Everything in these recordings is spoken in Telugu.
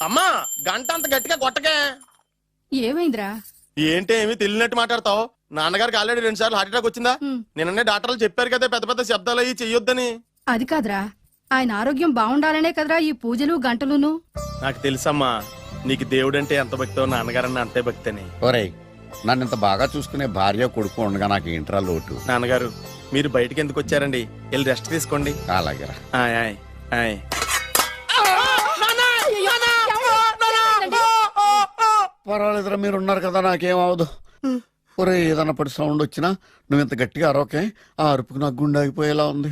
అమ్మా గంట అంత గట్టిగా కొట్టకే. ఏమైందిరా? ఏంటి ఏమి తెలియనట్టు మాట్లాడతావు? నాన్నగారికి ఆల్రెడీ 2 సార్లు హార్ట్ అటాక్ వచ్చిందా? నిన్ననే డాక్టర్లు చెప్పారు కదా పెద్ద పెద్ద శబ్దాలు అయ్యి చెయ్యొద్దని. అది కాదురా, ఆయన ఆరోగ్యం బాగుండాలనే కదరా ఈ పూజలు గంటలును. నాకు తెలుసమ్మా, నీకు దేవుడంటే ఎంత భక్తో నాన్నగారన్న అంతే భక్తి అని. ఒరేయ్, నన్ను ఇంత బాగా చూసుకునే భార్య కొడుకు ఉండగా నాకు ఏంట్రా లోటు? నాన్నగారు మీరు బయటికి ఎందుకు వచ్చారండి? వెళ్ళి రెస్ట్ తీసుకోండి. అలాగే ఆయ్ ఆయ్ ఆయ్. పర్వాలేదురా, మీరు ఉన్నారు కదా, నాకేం అవదు. ఒరే, ఏదన్నా పడి సౌండ్ వచ్చినా నువ్వు ఇంత గట్టిగా అరవకే. ఆ అరుపుకు నాకు గుండె ఆగిపోయేలా ఉంది.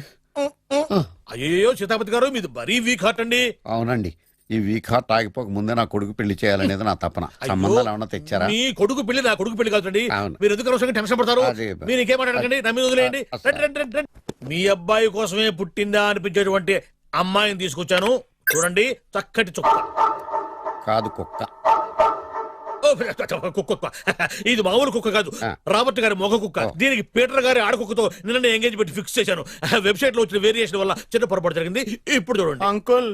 అయ్యో సీతాపతి గారు, మీది మరీ వీక్ హార్ట్ అండి. అవునండి, ఈ వీక్ హార్ట్ ఆగిపోక ముందే నా కొడుకు పెళ్లి చేయాలనేది నా తపన. సంబంధాలు ఏమన్నా తెచ్చారా? మీ కొడుకు పెళ్లి నా కొడుకు పెళ్లి కాదండి. అవును. మీరు ఎందుకు అవసరంగా టెన్షన్ పడతారు? అదే. మీరు ఇంకేమాటండి, నమ్మి వదిలేయండి. రండి, రండి, రండి, రండి. మీ అబ్బాయి కోసమే పుట్టిందా అనిపించేటువంటి అమ్మాయిని తీసుకొచ్చాను. చూడండి, చక్కటి చుక్క. కాదు, కుక్క. ఓ, కుక్క. ఇది మామూలు కుక్క కాదు, రాబర్ట్ గారి మొగ కుక్క. దీనికి పీటర్ గారి ఆడకుక్కతో నిన్న ఎంగేజ్మెంట్ ఫిక్స్ చేశాను. వెబ్సైట్ లో వచ్చిన వేరియేషన్ వల్ల చిన్న పొరపాటు జరిగింది. ఇప్పుడు చూడండి. అంకుల్,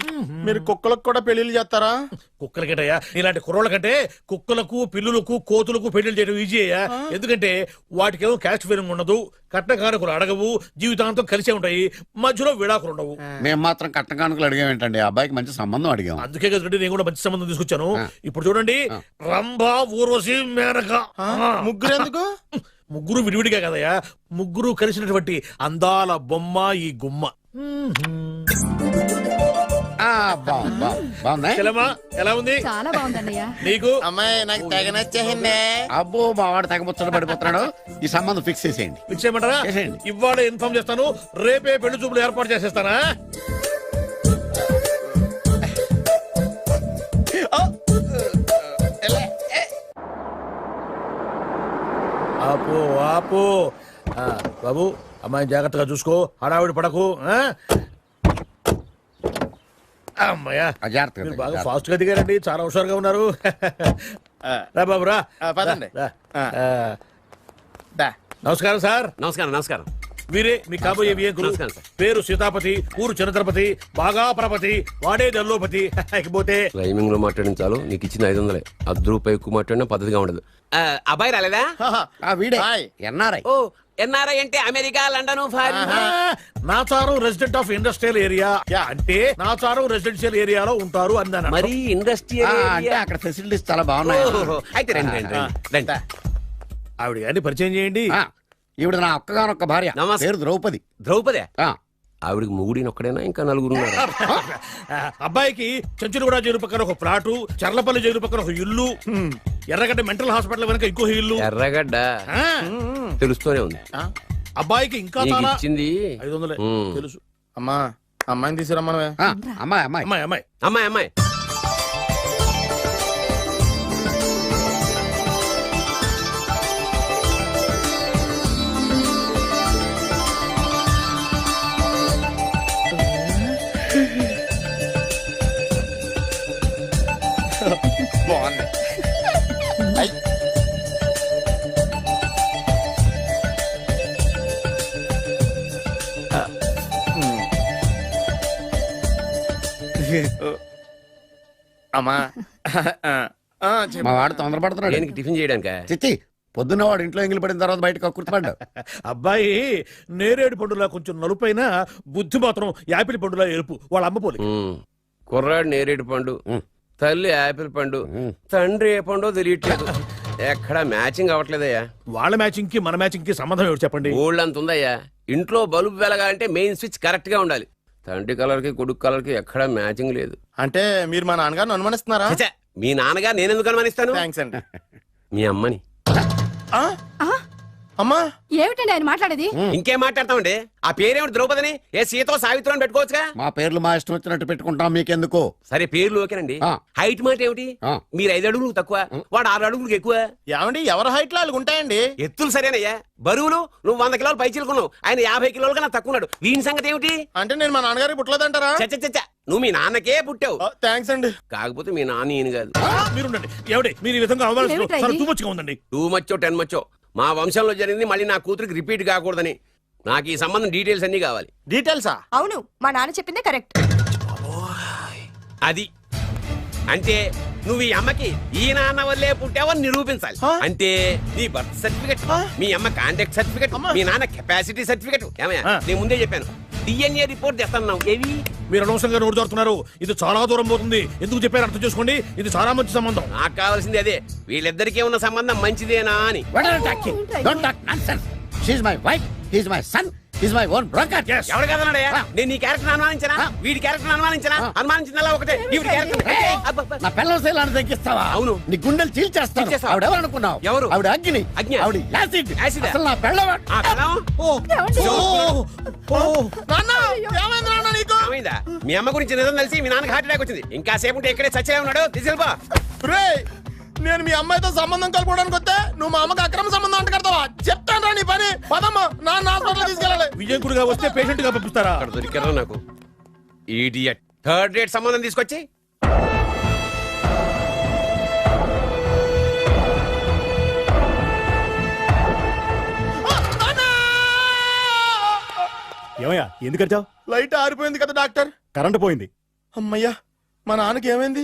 మీరు కుక్కలకు కూడా పెళ్లిళ్ళు చేస్తారా? కుక్కలకేటయ్యా, ఇలాంటి కుర్రోళ్ళ కంటే కుక్కలకు, పిల్లులకు, కోతులకు పెళ్లి చేయడం ఈజీ అయ్యా. ఎందుకంటే వాటికేమో క్యాస్ట్ ఫీలింగ్ ఉండదు, కట్నకారకులు అడగవు, జీవితాంతం కలిసే ఉంటాయి, మధ్యలో విడాకులు ఉండవు. మేము మాత్రం కట్న కానుకలు అడిగామేంటండి? అబ్బాయికి మంచి సంబంధం అడిగాం. అందుకే కదండి నేను కూడా మంచి సంబంధం తీసుకొచ్చాను. ఇప్పుడు చూడండి, రంభా, ఊర్వశి, మేనక. ముగ్గురు ఎందుకు? ముగ్గురు విడివిడిగా కదయ్యా, ముగ్గురు కలిసినటువంటి అందాల బొమ్మ ఈ గుమ్మ. చెల్లెమ్మా, ఎలా ఉంది? చాలా బాగుందన్నయ్య. నీకు? అమ్మాయి నాకు తెగ నచ్చేసిందే. అబ్బో, మా వాడు తెగముచ్చట పడిపోతున్నాడు. ఈ సంబంధం ఫిక్స్ చేసేయండి. ఫిక్స్ చేయమంటారా? ఇవాళ ఇన్ఫార్మ్ చేస్తాను, రేపే పెళ్లి చూపులు ఏర్పాటు చేసేస్తానా? ఆపు ఆపు. బాబు, అమ్మాయిని జాగ్రత్తగా చూసుకో, హడావిడి పడకు. అమ్మాయ్యా, మీరు బాగా ఫాస్ట్ గా దిగారండి, చాలా హుషారుగా ఉన్నారు. రా బాబు, రా. పదండి. నమస్కారం సార్. నమస్కారం. నమస్కారం. వీరే మీ కాబోయే వియంకులు. పేరు సీతాపతి, ఊరు చంద్రపతి, బాగా ప్రపతి, వాడే దల్లోపతి. ఇకపోతే రైమింగ్ లో మాట్లాడించాలు, నీకు ఇచ్చిన 500. ₹10 ఎక్కువ మాట్లాడినా పద్ధతిగా ఉండదు. అబ్బాయి రాలేదా? ఎన్ఆర్ఐ. ఓ, ఎన్ఆర్ఐ అంటే America, London, Nacharam resident of industrial area. అంటే నాచారం రెసిడెన్షియల్ ఏరియాలో ఉంటారు అన్నాను. మరి ఇండస్ట్రియల్ అంటే అక్కడ ఫెసిలిటీస్ చాలా బాగున్నాయి. అయితే రండి. ఆవిడ గారిని పరిచయం చేయండి. ఈవిడ నా ఒక్కగానొక్క భార్య, పేరు ద్రౌపది. ద్రౌపదే? ఆవిడకి మొగుడిని ఒక్కడైనా ఇంకా నలుగురు ఉన్నారు. అబ్బాయికి చెంచులగూడ జైలు పక్కన ఒక ప్లాటు, చర్లపల్లి జైలు పక్కన ఒక ఇల్లు, ఎర్రగడ్డ మెంటల్ హాస్పిటల్ వెనక ఇంకో ఇల్లు. ఎర్రగడ్డ తెలుస్తూనే ఉంది. అబ్బాయికి ఇంకా ఇచ్చింది 500 తెలుసు. అమ్మా, అమ్మాయిని తీసుకురమ్మా. అమ్మాయి అమ్మాయి అమ్మాయి అమ్మాయి అమ్మాయి అమ్మాయి బాగుంది. అమ్మా, మా వాడు తొందరపడుతున్నాడు. దేనికి? టిఫిన్ చేయడానికా? చిచ్చి, పొద్దున్న వాడు ఇంట్లో ఎంగిలి పడిన తర్వాత బయటకు కుర్తుపడ్డాడు. అబ్బాయి నేరేడు పండులా కొంచెం నలుపైన, బుద్ధి మాత్రం యాపిల్ పండులా ఎరుపు. వాళ్ళ అమ్మ పోలి. కుర్రాడు నేరేడు పండు, తల్లి యాపిల్ పండు, తండ్రి ఏ పండో తెలియట్లేదు. ఎక్కడ మ్యాచింగ్ అవ్వట్లేదయ్యా. వాళ్ళ మ్యాచింగ్ కి మన మ్యాచింగ్ కి సంబంధం ఏమిటి చెప్పండి? ఊళ్ళంత ఉందయ్యా. ఇంట్లో బల్బు వెలగాలంటే మెయిన్ స్విచ్ కరెక్ట్ గా ఉండాలి. తండ్రి కలర్ కి కొడుకు కలర్ కి ఎక్కడ మ్యాచింగ్ లేదు. అంటే మీరు మా నాన్నగారిని అనుమానిస్తున్నారా? మీ నాన్నగారు నేనెందుకు అనుమానిస్తాను? థాంక్స్ అండి. మీ అమ్మని. అమ్మా, ఏమిటండి ఆయన మాట్లాడేది? ఇంకేం మాట్లాడతామండి? ఆ పేరేమిటి? ద్రౌపదిని ఏ సీతో సావిత్రం అని పెట్టుకోవచ్చుగా. మా పేర్లు మా ఇష్టం వచ్చినట్టు పెట్టుకుంటాం, మీకెందుకు? సరే, పేర్లు ఓకేనండి. హైట్ మాట ఏమిటి? మీరు 5 అడుగులు తక్కువ, వాడు 6 అడుగులకు ఎక్కువ. ఏమండి, ఎవరి హైట్ లో ఉంటాయండి. ఎత్తులు సరేనయ్యా. బరువులు నువ్వు 100 కిలోలు పై చిలుకున్నావు, ఆయన 50 కిలోలు కన్నా తక్కువ ఉన్నాడు. వీని సంగతి ఏమిటి? అంటే నేను మా నాన్నగారికి పుట్టలేదంటారా? చచ్చ, నువ్వు మీ నాన్నకే పుట్టావు. థాంక్స్ అండి. కాకపోతే మీ నాన్న ఈయన కాదు. మీరుండండి. ఏమిటి మీరు ఈ విధంగా అవమానిస్తున్నారు? టూ మచ్గా ఉందండి. 2 మచ్చో 10 మచ్చో మా వంశంలో జరిగింది మళ్ళీ నా కూతురికి రిపీట్ కాకూడదని నాకు ఈ సంబంధం డీటెయిల్స్ అన్ని కావాలి. డీటెయిల్సా? అవును, మా నాన్న చెప్పిందే కరెక్ట్. అది అంటే నువ్వు ఈ అమ్మకి ఈ నాన్న వల్లే పుట్టావని నిరూపించాలి. ఆ? అంటే నీ బర్త్ సర్టిఫికెట్, మీ అమ్మ కాంటాక్ట్ సర్టిఫికెట్, అమ్మా. మీ నాన్న కెపాసిటీ సర్టిఫికెట్. ఏమయ్యా ఆ. నేను ముందే చెప్పాను DNA రిపోర్ట్ తెస్తాను. ఏవి మీరు అనవసరంగా నోరు జారుతున్నారు. ఇది చాలా దూరం పోతుంది. ఎందుకు చెప్పారు అర్థం చేసుకోండి. ఇది చాలా మంచి సంబంధం. నాకు కావాల్సింది అదే, వీళ్ళిద్దరికీ ఉన్న సంబంధం మంచిదేనా అని. What are you talking? Don't talk nonsense. She's my wife. He's my son. He's my own broker. Yes. ఎవరు కదన్నాడయ్యా? ఆ. నేను నీ క్యారెక్టర్ అనుమానించనా? ఆ. వీడి క్యారెక్టర్ అనుమానించనా? ఆ. అనుమానించిందల్లా ఒకటే. వీడి క్యారెక్టర్ ఏయ్! అబ్బబ్బ. నా పిల్లల శైలాన్ని తగ్గిస్తావా? అవును. నీ గుండెలు చీల్చేస్తాను. చీల్చేస్తావా? ఆవిడ ఎవరు అనుకున్నావు? ఎవరు? ఆవిడ అగ్ని. అగ్ని. ఆవిడ యాసిడ్. యాసిడా? అసలు నా పిల్లవ ఆ పిల్లం? నాన్న ఏమైంది నాన్న నీకు? ఏమైందా? మీ అమ్మ గురించి నిజం తెలిసి మీ నాన్నకి హార్ట్ అటాక్ వచ్చింది. ఇంకా సేపు ఉంటే ఇక్కడే చచ్చే ఉన్నాడు. తీసుకెళ్ళిపో. రేయ్, నేను మీ అమ్మాయితో సంబంధం కలుపుకోవడానికి వస్తే నువ్వు మా అమ్మకి అక్రమ సంబంధం అంట కడతావా? చెప్తాను రా నీ పని. పదమ్మా, నాన్న హాస్పిటల్ తీసుకెళ్ళాలి. విజయకుడిగా వస్తే పేషెంట్ గా పంపిస్తారా? అక్కడ దొరికారా నాకు ఈడియట్. థర్డ్ రేట్ సంబంధం తీసుకొచ్చి ఏమయ్యా ఎందుకు వచ్చావు? లైట్ ఆరిపోయింది కదా డాక్టర్. కరెంటు పోయింది. అమ్మయ్యా, మా నాన్నకి ఏమైంది?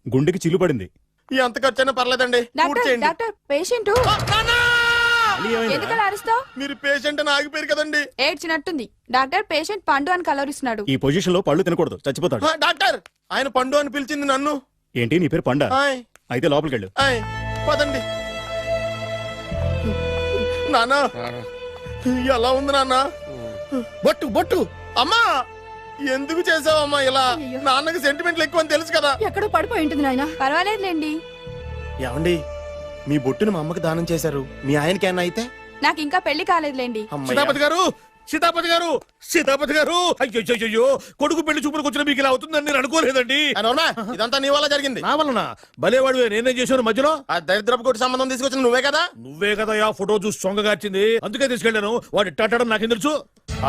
గుండెకి చిల్లు పడింది. ఎంత ఖర్చైనా పర్లేదండి, పూర్తి చేయండి. డాక్టర్ పేషెంట్ ఆ, నాన్న! మళ్ళీ ఏమైందిరా? ఎందుకలా అరుస్తావు? మీరు పేషెంట్ అని ఆగిపోయారు కదండి. ఏడ్చినట్టుంది. డాక్టర్ పేషెంట్ పండు అని కలవరిస్తున్నాడు. ఈ పొజిషన్ లో పళ్ళు తినకూడదు, చచ్చిపోతాడు. ఆ, డాక్టర్, ఆయన పండు అని పిలిచింది నన్ను. ఏంటి నీ పేరు పండ? ఆయ్, అయితే లోపలికి వెళ్ళు. ఆయ్, పదండి. నాన్న, ఎలా ఉంది నాన్న? బొట్టు బొట్టు. అమ్మా, ఎందుకు చేసావమ్మా ఇలా? అయ్యో. నాన్నకి సెంటిమెంట్లు ఎక్కువ అని తెలుసు కదా. ఎక్కడో పడిపోయి ఉంటుంది నాయన. పర్వాలేదులేండి. ఏమండి, మీ బొట్టును మా అమ్మకి దానం చేశారు, మీ ఆయనకి ఏమన్నా అయితే? నాకు ఇంకా పెళ్లి కాలేదులేండి. అమ్మయ్య. సీతాపతి గారు, సీతాపతి గారు, సీతాపతి గారు. అయ్యో, కొడుకు పెళ్లి చూపులకు వచ్చిన మీకు ఇలా అవుతుందని నేను అనుకోలేదండి. ఆ, నోర్మా, ఇదంతా నీ వల్ల జరిగింది. నా వలన భలేవాడు. నేనేం చేశాను మధ్యలో? ఆ దరిద్రపు కొట్టి సంబంధం తీసుకొచ్చిన నువ్వే కదా. నువ్వే కదా ఆ ఫోటో చూసి సొంగగార్చింది. అందుకే తీసుకెళ్ళాను. వాడు ఇట్టాడడం నాకేం తెలుసు?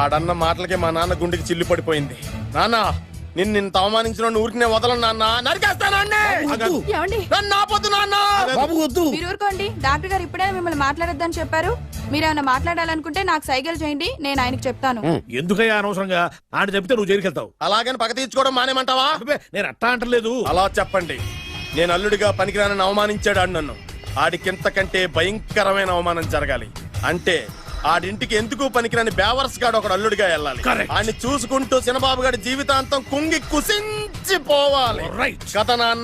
ఆడన్న మాటలకి మా నాన్న గుండెకి చిల్లు పడిపోయింది. నాన్న, నిన్ను అవమానించిన ఊరికి నేను వదలను నాన్న, నరికేస్తాను ఏమండి? నన్ను ఆపొద్దు నాన్న. బాబు వద్దు. మీరు ఊరుకోండి. డాక్టర్ గారు ఇప్పుడే మిమ్మల్ని మాట్లాడొద్దని చెప్పారు. మీరేమైనా మాట్లాడాలనుకుంటే నాకు సైగలు చేయండి, నేను ఆయనకు చెప్తాను. ఎందుకయ్యా అనవసరంగా? ఆయన చెప్తే నువ్వు జైలుకి వెళ్తావు. అలాగని పక్క తీర్చుకోవడం మానేమంటావా? అబ్బే, నేను అట్టా అంటలేదు. అలా చెప్పండి. నేను అల్లుడిగా పనికిరానని అవమానించాడు ఆడు నన్ను. ఆడికింతకంటే భయంకరమైన అవమానం జరగాలి. అంటే ఆడింటికి ఎందుకు పనికిరాని బేవర్స్ గాడు ఒకడు అల్లుడిగా వెళ్ళాలి. Correct. ఆడిని చూసుకుంటూ చిన్నబాబు గారి జీవితాంతం కుంగి కుసించిపోవాలి. Right. కథ నాన్న.